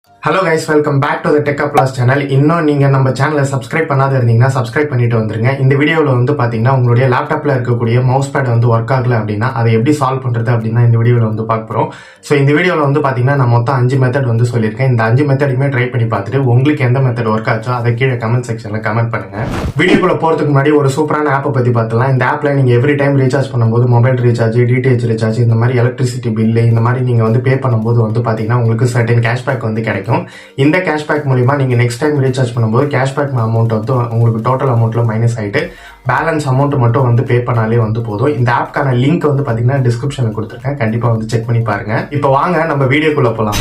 Hello guys, welcome back to the Tech Plus channel. இன்னும் நீங்க நம்ம சேனலை சப்ஸ்கிரைப் பண்ணாத இருந்தீங்கன்னா சப்ஸ்கிரைப் பண்ணிட்டு வந்துருங்க. இந்த வீடியோல வந்து பாத்தீங்கன்னா உங்களுடைய லேப்டாப்ல இருக்கக்கூடிய மவுஸ் பேட் வந்து ஒர்க் ஆகல அப்படின்னா அதை எப்படி சால்வ் பண்றது அப்படின்னா இந்த வீடியோல வந்து பார்க்க போறோம். ஸோ இந்த வீடியோல வந்து பாத்தீங்கன்னா நான் மொத்தம் 5 மெத்தட் வந்து சொல்லியிருக்கேன். இந்த 5 மெத்தடுமே ட்ரை பண்ணி பார்த்துட்டு உங்களுக்கு எந்த மெத்தட் ஒர்க் ஆச்சோ அதை கீழே கமெண்ட் செக்ஷன்ல கமெண்ட் பண்ணுங்க. வீடியோக்குள்ள போறதுக்கு முன்னாடி ஒரு சூப்பரான ஆப்பை பத்தி பார்த்துலாம். இந்த ஆப்ல நீங்க எவ்ரி டைம் ரீசார்ஜ் பண்ணும்போது மொபைல் ரீசார்ஜ், டிடிஹெச் ரீசார்ஜ், இந்த மாதிரி எலக்ட்ரிசிட்டி பில்லு இந்த மாதிரி நீங்க வந்து பே பண்ணும்போது வந்து பாத்தீங்கன்னா உங்களுக்கு சர்டன் கேஷ்பேக் வந்து கிடைக்கும். இந்த கேஷ்பேக் மூலியமா நீங்க நெக்ஸ்ட் டைம் ரீசார்ஜ் பண்ணும்போது கேஷ்பேக் அமௌண்ட் வந்து உங்களுக்கு டோட்டல் அமௌண்ட்ல மைனஸ் ஆயிட்டு பேலன்ஸ் அமௌண்ட் மட்டும் வந்து பே பண்ணாலே வந்து போதும். இந்த ஆப்க்கான லிங்க் வந்து பாத்தீங்கன்னா டிஸ்கிரிப்ஷன்ல கொடுத்துருக்கேன், கண்டிப்பா வந்து செக் பண்ணி பாருங்க. இப்போ வாங்க நம்ம வீடியோக்குள்ள போலாம்.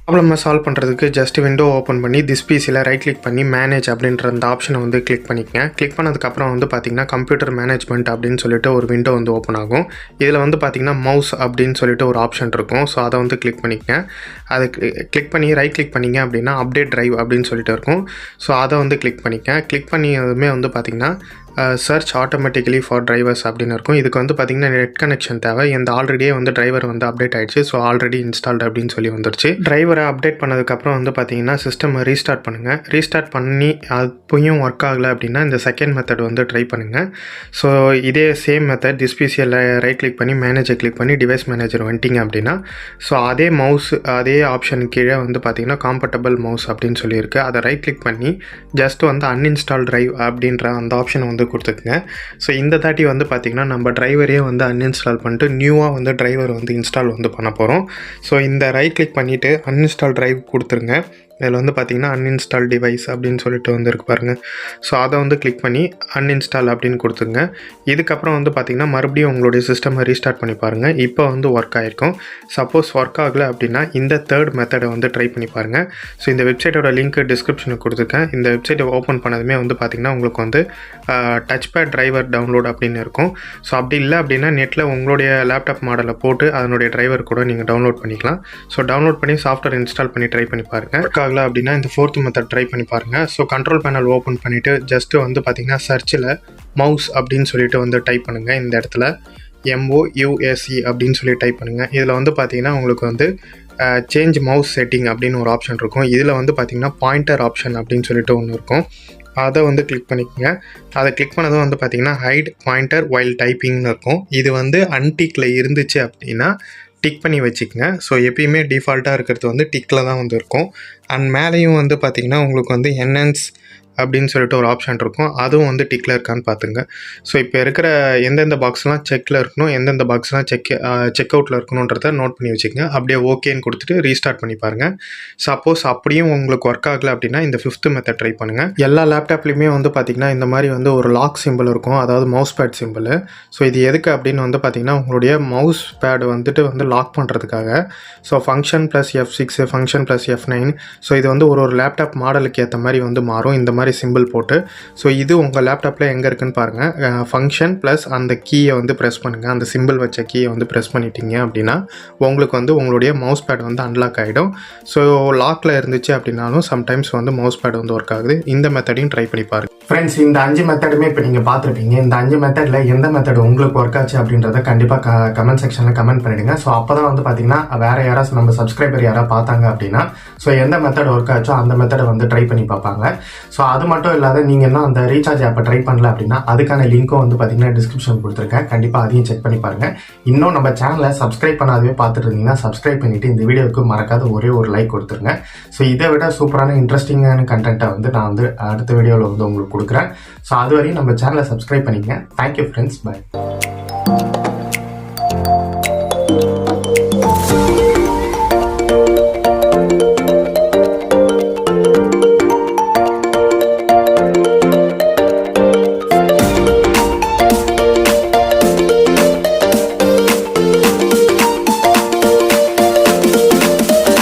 ப்ராப்ளமை சால்வ் பண்ணுறதுக்கு ஜஸ்ட் விண்டோ ஓப்பன் பண்ணி திஸ் பிசியில் ரைட் கிளிக் பண்ணி மேனேஜ் அப்படின்ற அந்த ஆப்ஷனை வந்து கிளிக் பண்ணிக்கங்க. கிளிக் பண்ணதுக்கப்புறம் வந்து பார்த்தீங்கன்னா கம்ப்யூட்டர் மேனேஜ்மெண்ட் அப்படின்னு சொல்லிட்டு ஒரு விண்டோ வந்து ஓப்பன் ஆகும். இதில் வந்து பார்த்தீங்கன்னா மவுஸ் அப்படின்னு சொல்லிட்டு ஒரு ஆப்ஷன் இருக்கும். ஸோ அதை வந்து கிளிக் பண்ணிக்கங்க. அதை கிளிக் பண்ணி ரைட் கிளிக் பண்ணிங்க அப்படின்னா அப்டேட் டிரைவ் அப்படின்னு சொல்லிட்டு இருக்கும். ஸோ அதை வந்து கிளிக் பண்ணிக்கங்க. கிளிக் பண்ணியதுமே வந்து பார்த்தீங்கன்னா சர்ச் ஆட்டோமேட்டிக்கலி ஃபார் டிரைவர்ஸ் அப்படின்னு இருக்கும். இதுக்கு வந்து பார்த்தீங்கன்னா நெட் கனெக்ஷன் தேவை. இந்த ஆல்ரெடியே வந்து டிரைவர் வந்து அப்டேட் ஆயிடுச்சு. ஸோ ஆல்ரெடி இன்ஸ்டால்டு அப்படின்னு சொல்லி வந்துருச்சு. டிரைவரை அப்டேட் பண்ணதுக்கப்புறம் வந்து பார்த்தீங்கன்னா சிஸ்டம் ரீஸ்டார்ட் பண்ணுங்கள். ரீஸ்டார்ட் பண்ணி அப்பயும் ஒர்க் ஆகலை அப்படின்னா இந்த செகண்ட் மெத்தட் வந்து ட்ரை பண்ணுங்கள். ஸோ இதே சேம் மெத்தட் டிஸ்பிசியில் ரைட் கிளிக் பண்ணி மேனேஜர் கிளிக் பண்ணி டிவைஸ் மேனேஜர் வந்துட்டிங்க அப்படின்னா ஸோ அதே மவுஸ் அதே ஆப்ஷன் கீழே வந்து பார்த்தீங்கன்னா காம்பேட்டபிள் மவுஸ் அப்படின்னு சொல்லியிருக்கு. அதை ரைட் கிளிக் பண்ணி ஜஸ்ட் வந்து அன்இன்ஸ்டால் டிரைவ் அப்படின்ற அந்த ஆப்ஷனை வந்து கொடுத்துக்குங்க. ஸோ இந்த தாட்டி வந்து பார்த்திங்கன்னா நம்ம டிரைவரே வந்து அன்இன்ஸ்டால் பண்ணிட்டு நியூவாக வந்து டிரைவர் வந்து இன்ஸ்டால் வந்து பண்ண போகிறோம். ஸோ இந்த ரைட் கிளிக் பண்ணிவிட்டு அன்இன்ஸ்டால் டிரைவ் கொடுத்துருங்க. இதில் வந்து பார்த்திங்கன்னா அன்இன்ஸ்டால் டிவைஸ் அப்படின்னு சொல்லிட்டு வந்து இருக்கு பாருங்கள். ஸோ அதை வந்து கிளிக் பண்ணி அன்இன்ஸ்டால் அப்படின்னு கொடுத்துருங்க. இதுக்கப்புறம் வந்து பார்த்திங்கன்னா மறுபடியும் உங்களுடைய சிஸ்டமை ரீஸ்டார்ட் பண்ணி பாருங்கள். இப்போ வந்து ஒர்க் ஆகிருக்கும். சப்போஸ் ஒர்க் ஆகலை அப்படின்னா இந்த தேர்ட் மெத்தடை வந்து ட்ரை பண்ணி பாருங்கள். ஸோ இந்த வெப்சைட்டோட லிங்க் டிஸ்கிரிப்ஷனுக்கு கொடுத்துருக்கேன். இந்த வெப்சைட்டை ஓப்பன் பண்ணதுமே வந்து பார்த்திங்கன்னா உங்களுக்கு வந்து touchpad டிரைவர் டவுன்லோட் அப்படின்னு இருக்கும். ஸோ அப்படி இல்லை அப்படின்னா நெட்டில் உங்களுடைய லேப்டாப் மாடலை போட்டு அதனுடைய டிரைவர் கூட நீங்கள் டவுன்லோட் பண்ணிக்கலாம். ஸோ டவுன்லோட் பண்ணி சாஃப்ட்வேர் இன்ஸ்டால் பண்ணி ட்ரை பண்ணி பாருங்கள். அப்படின்னா இந்த ஃபோர்த் மெத்தட் ட்ரை பண்ணி பாருங்கள். ஸோ கண்ட்ரோல் பேனல் ஓப்பன் பண்ணிவிட்டு ஜஸ்ட்டு வந்து பார்த்திங்கன்னா சர்ச்சில் மவுஸ் அப்படின்னு சொல்லிட்டு வந்து டைப் பண்ணுங்கள். இந்த இடத்துல MOUSE அப்படின்னு சொல்லி டைப் பண்ணுங்கள். இதில் வந்து பார்த்திங்கன்னா உங்களுக்கு வந்து சேஞ்ச் மவுஸ் செட்டிங் அப்படின்னு ஒரு ஆப்ஷன் இருக்கும். இதில் வந்து பார்த்திங்கன்னா பாயிண்டர் ஆப்ஷன் அப்படின்னு சொல்லிட்டு ஒன்று இருக்கும். அதை வந்து கிளிக் பண்ணிக்கோங்க. அதை கிளிக் பண்ணதும் வந்து பார்த்திங்கன்னா ஹைட் பாயிண்டர் வைல் டைப்பிங்னு இருக்கும். இது வந்து அன்டிக்கில் இருந்துச்சு அப்படின்னா டிக் பண்ணி வச்சுக்கோங்க. ஸோ எப்பயுமே டிஃபால்ட்டாக இருக்கிறது வந்து டிக்கில் தான் வந்து இருக்கும். அண்ட் மேலேயும் வந்து பார்த்திங்கன்னா உங்களுக்கு வந்து என்ஹான்ஸ் அப்படின்னு சொல்லிட்டு ஒரு ஆப்ஷன் இருக்கும். அதுவும் வந்து டிக்கில் இருக்கான்னு பார்த்துங்க. ஸோ இப்போ இருக்கிற எந்தெந்த பாக்ஸ்லாம் செக்கில் இருக்கணும், எந்தெந்த பாக்ஸ்லாம் செக் அவுட்டில் இருக்கணுன்றதை நோட் பண்ணி வச்சுக்கோங்க. அப்படியே ஓகேன்னு கொடுத்துட்டு ரீஸ்டார்ட் பண்ணி பாருங்கள். சப்போஸ் அப்படியும் உங்களுக்கு ஒர்க் ஆகலை அப்படின்னா இந்த ஃபிஃப்த் மெத்தட் ட்ரை பண்ணுங்கள். எல்லா லேப்டாப்லேயுமே வந்து பார்த்திங்கன்னா இந்த மாதிரி வந்து ஒரு லாக் சிம்பிள் இருக்கும், அதாவது மவுஸ் பேட் சிம்பிள். ஸோ இது எதுக்கு அப்படின்னு வந்து பார்த்திங்கன்னா உங்களுடைய மவுஸ் பேடு வந்துட்டு வந்து லாக் பண்ணுறதுக்காக. So function plus F6 function plus F9. So இது வந்து ஒரு லேப்டாப் மாடலுக்கு ஏற்ற மாதிரி வந்து மாறும். இந்த மாதிரி சிம்பிள் போட்டு ஸோ இது உங்கள் லேப்டாப்பில் எங்கே இருக்குன்னு பாருங்கள். ஃபங்க்ஷன் ப்ளஸ் அந்த கீயை வந்து ப்ரெஸ் பண்ணுங்கள். அந்த சிம்பிள் வச்ச கீயை வந்து ப்ரெஸ் பண்ணிட்டீங்க அப்படின்னா உங்களுக்கு வந்து உங்களுடைய மவுஸ் பேட் வந்து அன்லாக் ஆகிடும். ஸோ லாக்கில் இருந்துச்சு அப்படின்னாலும் சம்டைம்ஸ் வந்து மவுஸ் பேட் வந்து ஒர்க் ஆகுது. இந்த மெத்தடையும் ட்ரை பண்ணி பாருங்கள். ஃப்ரெண்ட்ஸ், இந்த 5 மெத்தடுமே இப்போ நீங்கள் பார்த்துருப்பீங்க. இந்த 5 மெத்தடில் எந்த மெத்தட் உங்களுக்கு ஒர்க் ஆச்சு அப்படின்றத கண்டிப்பாக கமெண்ட் செக்ஷனில் கமெண்ட் பண்ணிவிடுங்க. ஸோ அப்போ தான் வந்து பார்த்தீங்கன்னா வேறு யாராவது நம்ம சப்ஸ்கிரைபர் யாராவது பார்த்தாங்க அப்படின்னா ஸோ எந்த மெத்தட் ஒர்க் ஆச்சோ அந்த மெத்தடை வந்து ட்ரை பண்ணி பார்ப்பாங்க. ஸோ அது மட்டும் இல்லாத நீங்கள் இன்னும் அந்த ரீசார்ஜ் ஆப்பை ட்ரை பண்ணல அப்படின்னா அதுக்கான லிங்க்கும் வந்து பார்த்தீங்கன்னா டிஸ்கிரிப்ஷன் கொடுத்துருக்கேன், கண்டிப்பாக அதையும் செக் பண்ணி பாருங்கள். இன்னும் நம்ம சேனலை சப்ஸ்கிரைப் பண்ணாதவே பார்த்துட்டு இருந்தீங்கன்னா சப்ஸ்கிரைப் பண்ணிவிட்டு இந்த வீடியோவுக்கு மறக்காத ஒரே ஒரு லைக் கொடுத்துருங்க. ஸோ இதை விட சூப்பரான இன்ட்ரெஸ்டிங்கான கண்டென்ட்டை வந்து நான் வந்து அடுத்த வீடியோவில் வந்து உங்களுக்கு கொடுக்குறேன். ஸோ அது வரையும் நம்ம சேனலை சப்ஸ்கிரைப் பண்ணிக்கங்க. Thank you friends, by.